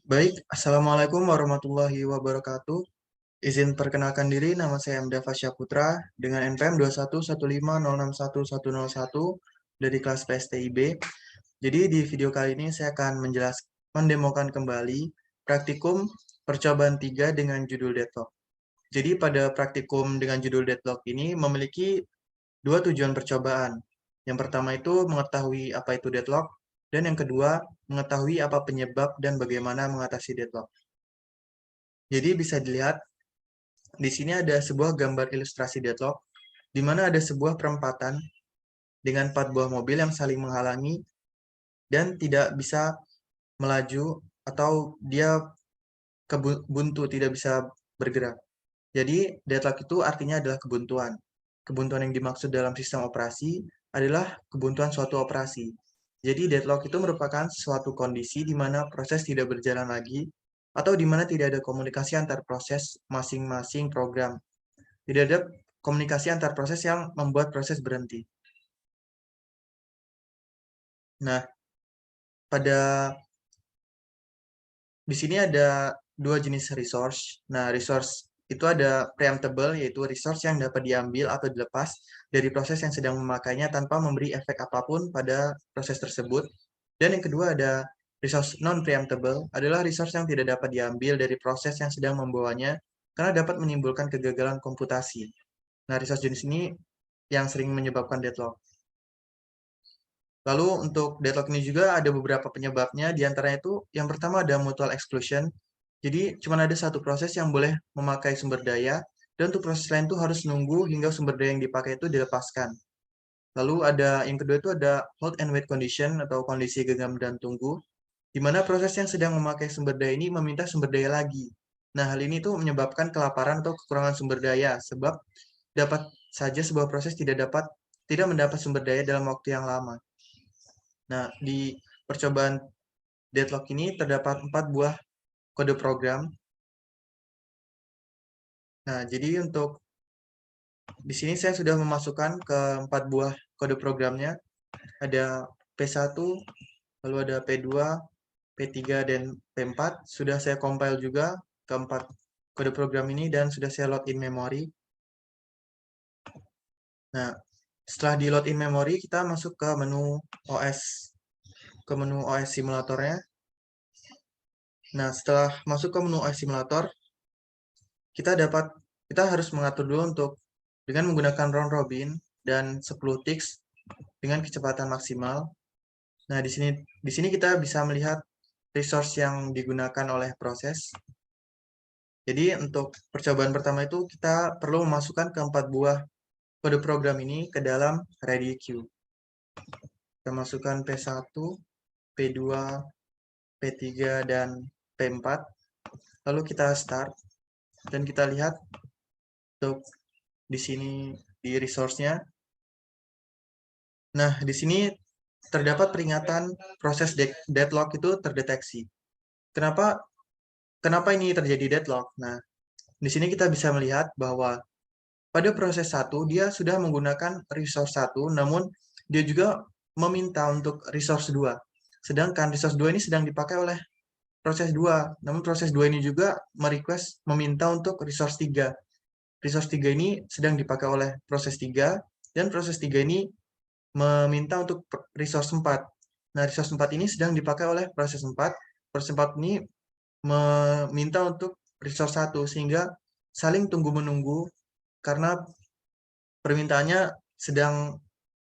Baik, Assalamualaikum warahmatullahi wabarakatuh. Izin perkenalkan diri, nama saya Mda Fasya Putra dengan NPM 21150611101 dari kelas PSTIB. Jadi di video kali ini saya akan mendemokan kembali praktikum percobaan 3 dengan judul deadlock. Jadi pada praktikum dengan judul deadlock ini memiliki dua tujuan percobaan. Yang pertama itu mengetahui apa itu deadlock, dan yang kedua mengetahui apa penyebab dan bagaimana mengatasi deadlock. Jadi bisa dilihat di sini ada sebuah gambar ilustrasi deadlock, di mana ada sebuah perempatan dengan 4 buah mobil yang saling menghalangi dan tidak bisa melaju atau dia buntu, tidak bisa bergerak. Jadi deadlock itu artinya adalah kebuntuan. Kebuntuan yang dimaksud dalam sistem operasi adalah kebuntuan suatu operasi. Jadi deadlock itu merupakan suatu kondisi di mana proses tidak berjalan lagi atau di mana tidak ada komunikasi antar proses masing-masing program. Tidak ada komunikasi antar proses yang membuat proses berhenti. Nah, pada di sini ada dua jenis resource. Nah, resource itu ada preemptible, yaitu resource yang dapat diambil atau dilepas dari proses yang sedang memakainya tanpa memberi efek apapun pada proses tersebut. Dan yang kedua ada resource non-preemptible, adalah resource yang tidak dapat diambil dari proses yang sedang membawanya karena dapat menimbulkan kegagalan komputasi. Nah, resource jenis ini yang sering menyebabkan deadlock. Lalu untuk deadlock ini juga ada beberapa penyebabnya, di antaranya itu yang pertama ada mutual exclusion. Jadi cuma ada satu proses yang boleh memakai sumber daya, dan untuk proses lain itu harus nunggu hingga sumber daya yang dipakai itu dilepaskan. Lalu ada yang kedua itu ada hold and wait condition atau kondisi genggam dan tunggu, di mana proses yang sedang memakai sumber daya ini meminta sumber daya lagi. Nah, hal ini tuh menyebabkan kelaparan atau kekurangan sumber daya, sebab dapat saja sebuah proses tidak mendapat sumber daya dalam waktu yang lama. Nah, di percobaan deadlock ini terdapat 4 buah kode program. Nah, jadi untuk di sini saya sudah memasukkan ke 4 buah kode programnya. Ada P1, lalu ada P2, P3, dan P4. Sudah saya compile juga ke 4 kode program ini dan sudah saya load in memory. Nah, setelah di load in memory, kita masuk ke menu OS, simulatornya. Nah, setelah masuk ke menu OS simulator, kita harus mengatur dulu untuk dengan menggunakan round robin dan 10 ticks dengan kecepatan maksimal. Nah, di sini kita bisa melihat resource yang digunakan oleh proses. Jadi untuk percobaan pertama itu kita perlu memasukkan keempat buah kode program ini ke dalam ready queue. Kita masukkan P1, P2, P3, dan P4. Lalu kita start dan kita lihat untuk di sini di resource-nya. Nah, di sini terdapat peringatan proses deadlock itu terdeteksi. Kenapa ini terjadi deadlock? Nah, di sini kita bisa melihat bahwa pada proses 1 dia sudah menggunakan resource 1, namun dia juga meminta untuk resource 2. Sedangkan resource 2 ini sedang dipakai oleh proses 2, namun proses 2 ini juga meminta untuk resource 3. Resource 3 ini sedang dipakai oleh proses 3, dan proses 3 ini meminta untuk resource 4. Nah, resource 4 ini sedang dipakai oleh proses 4. Proses 4 ini meminta untuk resource 1, sehingga saling tunggu-menunggu karena permintaannya sedang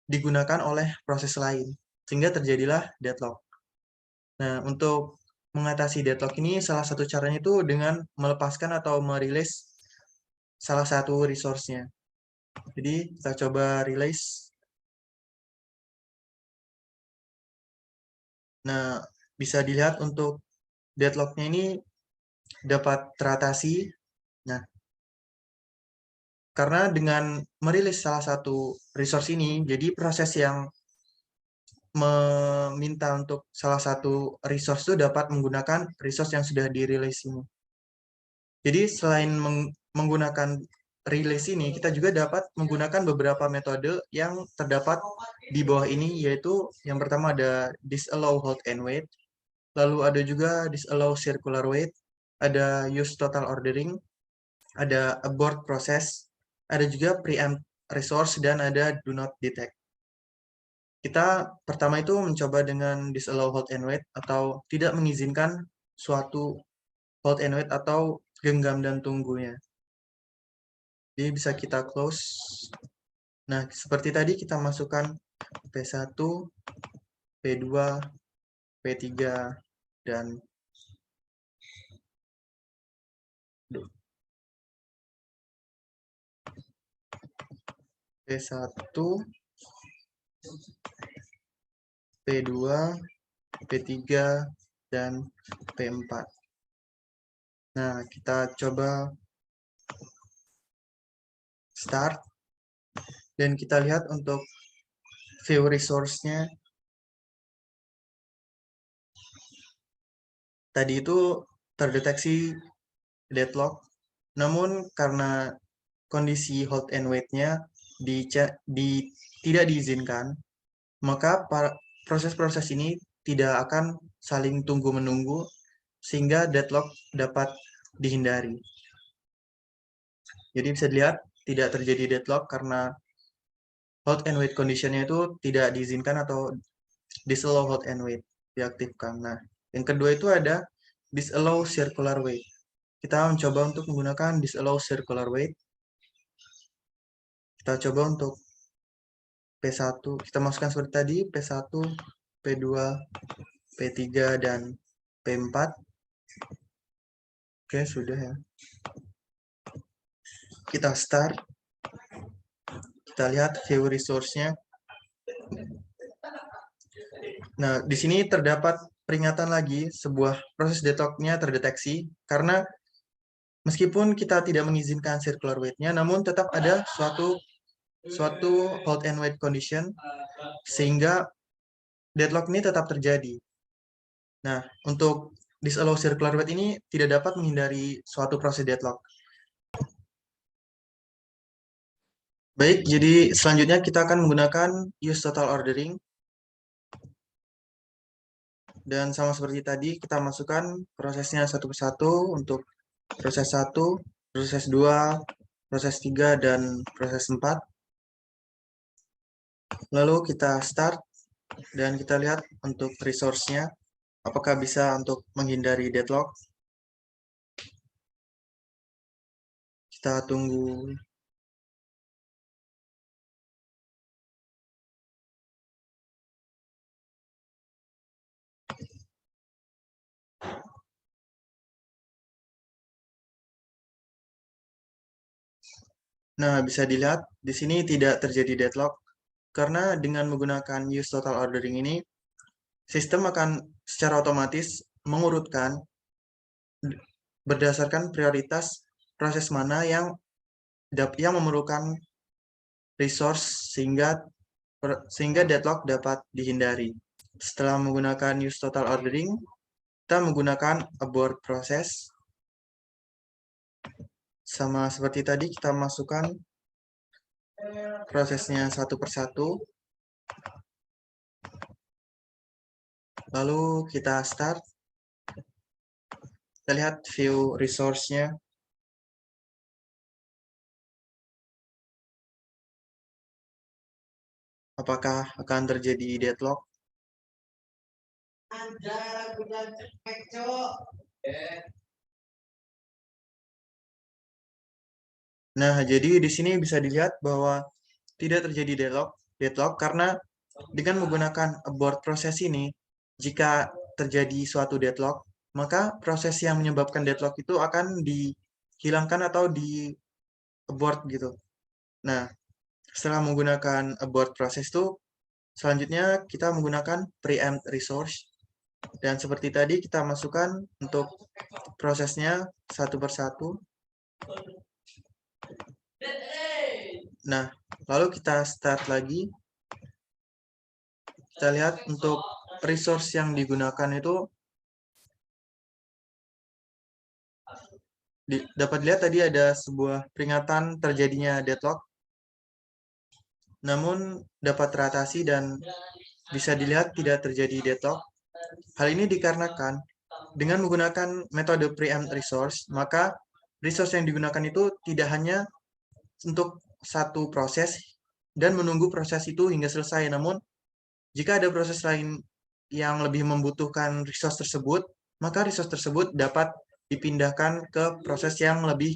digunakan oleh proses lain, sehingga terjadilah deadlock. Nah, untuk mengatasi deadlock ini salah satu caranya itu dengan melepaskan atau merilis salah satu resource-nya. Jadi kita coba release. Nah, bisa dilihat untuk deadlock-nya ini dapat teratasi. Nah, karena dengan merilis salah satu resource ini, jadi proses yang meminta untuk salah satu resource itu dapat menggunakan resource yang sudah dirilis ini. Jadi selain menggunakan release ini, kita juga dapat menggunakan beberapa metode yang terdapat di bawah ini, yaitu yang pertama ada disallow hold and wait. Lalu ada juga disallow circular wait, ada use total ordering, ada abort process, ada juga preempt resource, dan ada do not detect. Kita pertama itu mencoba dengan disallow hold and wait atau tidak mengizinkan suatu hold and wait atau genggam dan tunggunya. Jadi bisa kita close. Nah, seperti tadi kita masukkan P1, P2, P3, dan P1, P2, P3, dan P4. Nah, kita coba start, dan kita lihat untuk view resource-nya. Tadi itu terdeteksi deadlock, namun karena kondisi hold and wait-nya tidak diizinkan, maka proses-proses ini tidak akan saling tunggu-menunggu, sehingga deadlock dapat dihindari. Jadi bisa dilihat tidak terjadi deadlock karena hold and wait condition-nya itu tidak diizinkan atau disallow hold and wait diaktifkan. Nah, yang kedua itu ada disallow circular wait. Kita mencoba untuk menggunakan disallow circular wait. Kita coba untuk P1, kita masukkan seperti tadi, P1, P2, P3, dan P4. Oke, sudah ya. Kita start. Kita lihat view resource-nya. Nah, di sini terdapat peringatan lagi, sebuah proses deadlock-nya terdeteksi, karena meskipun kita tidak mengizinkan circular wait-nya, namun tetap ada suatu hold and wait condition, sehingga deadlock ini tetap terjadi. Nah, untuk disallow circular wait ini tidak dapat menghindari suatu proses deadlock. Baik, jadi selanjutnya kita akan menggunakan use total ordering. Dan sama seperti tadi, kita masukkan prosesnya satu persatu untuk proses 1, proses 2, proses 3, dan proses 4. Lalu kita start, dan kita lihat untuk resource-nya, apakah bisa untuk menghindari deadlock. Kita tunggu. Nah, bisa dilihat di sini tidak terjadi deadlock, karena dengan menggunakan use total ordering ini, sistem akan secara otomatis mengurutkan berdasarkan prioritas proses mana yang memerlukan resource, sehingga deadlock dapat dihindari. Setelah menggunakan use total ordering, kita menggunakan abort process. Sama seperti tadi, kita masukkan prosesnya satu persatu. Lalu kita start. Kita lihat view resource-nya. Apakah akan terjadi deadlock? Nah, jadi di sini bisa dilihat bahwa tidak terjadi deadlock karena dengan menggunakan abort proses ini, jika terjadi suatu deadlock, maka proses yang menyebabkan deadlock itu akan dihilangkan atau di abort gitu. Nah, setelah menggunakan abort proses itu, selanjutnya kita menggunakan preempt resource. Dan seperti tadi kita masukkan untuk prosesnya satu persatu. Nah, lalu kita start lagi. Kita lihat untuk resource yang digunakan itu dapat dilihat tadi ada sebuah peringatan terjadinya deadlock, namun dapat teratasi dan bisa dilihat tidak terjadi deadlock. Hal ini dikarenakan dengan menggunakan metode preempt resource, maka resource yang digunakan itu tidak hanya untuk satu proses dan menunggu proses itu hingga selesai, namun jika ada proses lain yang lebih membutuhkan resource tersebut, maka resource tersebut dapat dipindahkan ke proses yang lebih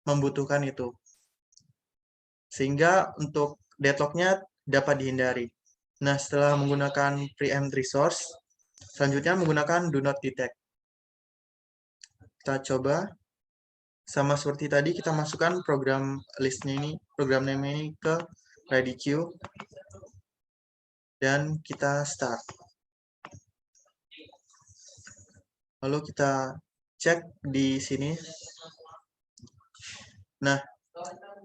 membutuhkan itu. Sehingga untuk deadlock-nya dapat dihindari. Nah, setelah menggunakan preempt resource, selanjutnya menggunakan do not detect. Kita coba. Sama seperti tadi, kita masukkan program listnya ini, program name ini ke ready queue. Dan kita start. Lalu kita cek di sini. Nah,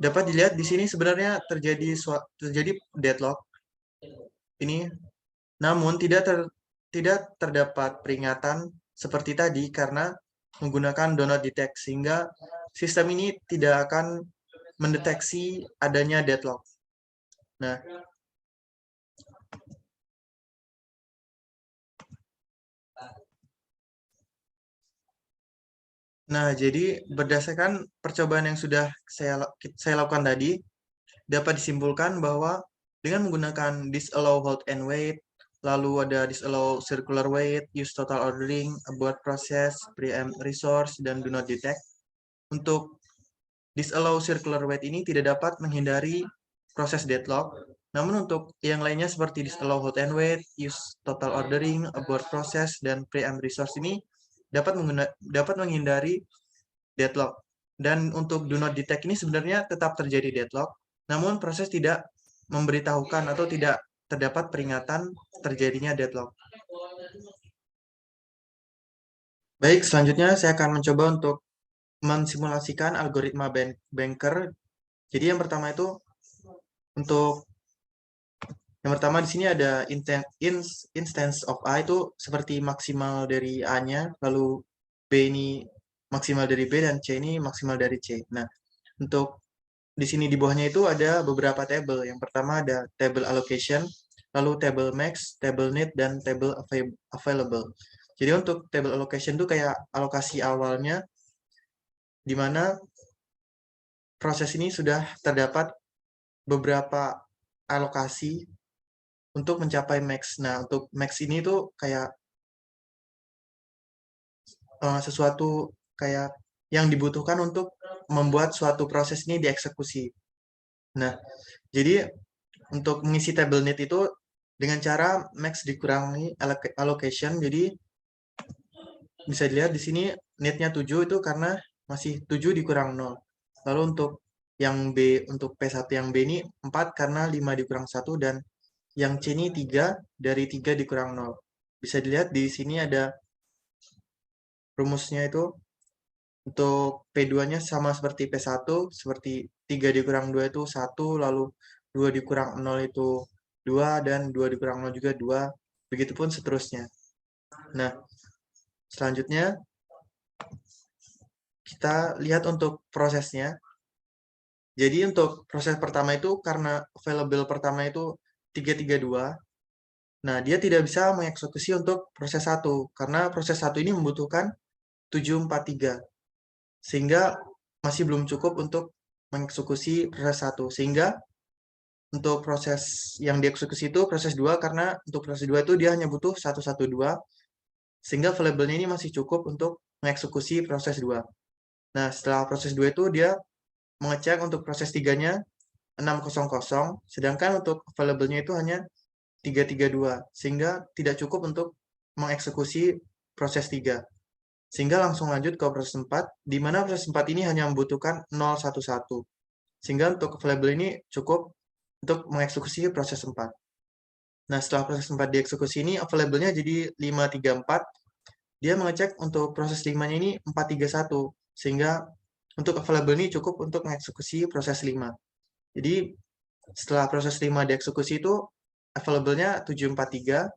dapat dilihat di sini sebenarnya terjadi deadlock ini, namun tidak terdapat peringatan seperti tadi karena menggunakan do not detect, sehingga sistem ini tidak akan mendeteksi adanya deadlock. Nah, jadi berdasarkan percobaan yang sudah saya lakukan tadi, dapat disimpulkan bahwa dengan menggunakan disallow hold and wait, lalu ada disallow circular wait, use total ordering, abort process, preempt resource, dan do not detect. Untuk disallow circular wait ini tidak dapat menghindari proses deadlock, namun untuk yang lainnya seperti disallow hold and wait, use total ordering, abort process, dan preempt resource ini dapat menghindari deadlock. Dan untuk do not detect ini sebenarnya tetap terjadi deadlock, namun proses tidak memberitahukan atau tidak terdapat peringatan terjadinya deadlock. Baik, selanjutnya saya akan mencoba untuk mensimulasikan algoritma banker. Jadi yang pertama itu yang pertama di sini ada instance of A itu seperti maksimal dari A-nya, lalu B ini maksimal dari B, dan C ini maksimal dari C. Nah, untuk di sini di bawahnya itu ada beberapa table. Yang pertama ada table allocation, lalu table max, table need, dan table available. Jadi untuk table allocation itu kayak alokasi awalnya, di mana proses ini sudah terdapat beberapa alokasi untuk mencapai max. Nah, untuk max ini tuh kayak sesuatu kayak yang dibutuhkan untuk membuat suatu proses ini dieksekusi. Nah, jadi untuk mengisi table need itu dengan cara max dikurangi allocation. Jadi bisa dilihat di sini need-nya 7 itu karena masih 7 dikurang 0. Lalu untuk yang B, untuk P1 yang B ini 4 karena 5 dikurang 1, dan yang C ini 3 dari 3 dikurang 0. Bisa dilihat di sini ada rumusnya itu. Untuk P2-nya sama seperti P1, seperti 3 dikurang 2 itu 1, lalu 2 dikurang 0 itu 2, dan 2 dikurang 0 juga 2, begitupun seterusnya. Nah, selanjutnya kita lihat untuk prosesnya. Jadi untuk proses pertama itu karena available pertama itu 332, nah dia tidak bisa mengeksekusi untuk proses 1, karena proses 1 ini membutuhkan 743. Sehingga masih belum cukup untuk mengeksekusi proses 1. Sehingga untuk proses yang dieksekusi itu proses 2, karena untuk proses 2 itu dia hanya butuh 112, sehingga available-nya ini masih cukup untuk mengeksekusi proses 2. Nah, setelah proses 2 itu dia mengecek untuk proses 3-nya 600, sedangkan untuk available-nya itu hanya 332, sehingga tidak cukup untuk mengeksekusi proses 3. Sehingga langsung lanjut ke proses 4, di mana proses 4 ini hanya membutuhkan 011. Sehingga untuk available ini cukup untuk mengeksekusi proses 4. Nah, setelah proses 4 dieksekusi ini, available-nya jadi 534. Dia mengecek untuk proses 5-nya ini 431. Sehingga untuk available ini cukup untuk mengeksekusi proses 5. Jadi, setelah proses 5 dieksekusi itu, available-nya 743.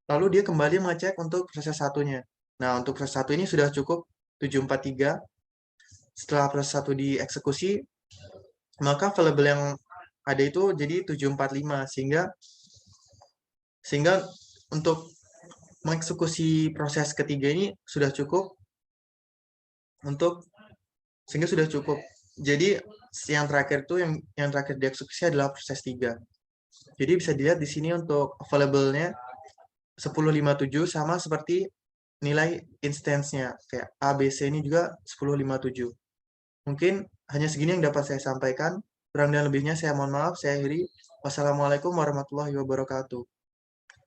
Lalu dia kembali mengecek untuk proses 1-nya. Nah, untuk proses 1 ini sudah cukup 743. Setelah proses 1 dieksekusi, maka available yang ada itu jadi 745, sehingga untuk mengeksekusi proses ketiga ini sudah cukup untuk sehingga sudah cukup. Jadi yang terakhir tuh yang terakhir dieksekusi adalah proses 3. Jadi bisa dilihat di sini untuk available-nya 1057 sama seperti nilai instance-nya. Kayak A, B, C ini juga 1057. Mungkin hanya segini yang dapat saya sampaikan. Kurang dan lebihnya saya mohon maaf. Saya akhiri. Wassalamualaikum warahmatullahi wabarakatuh.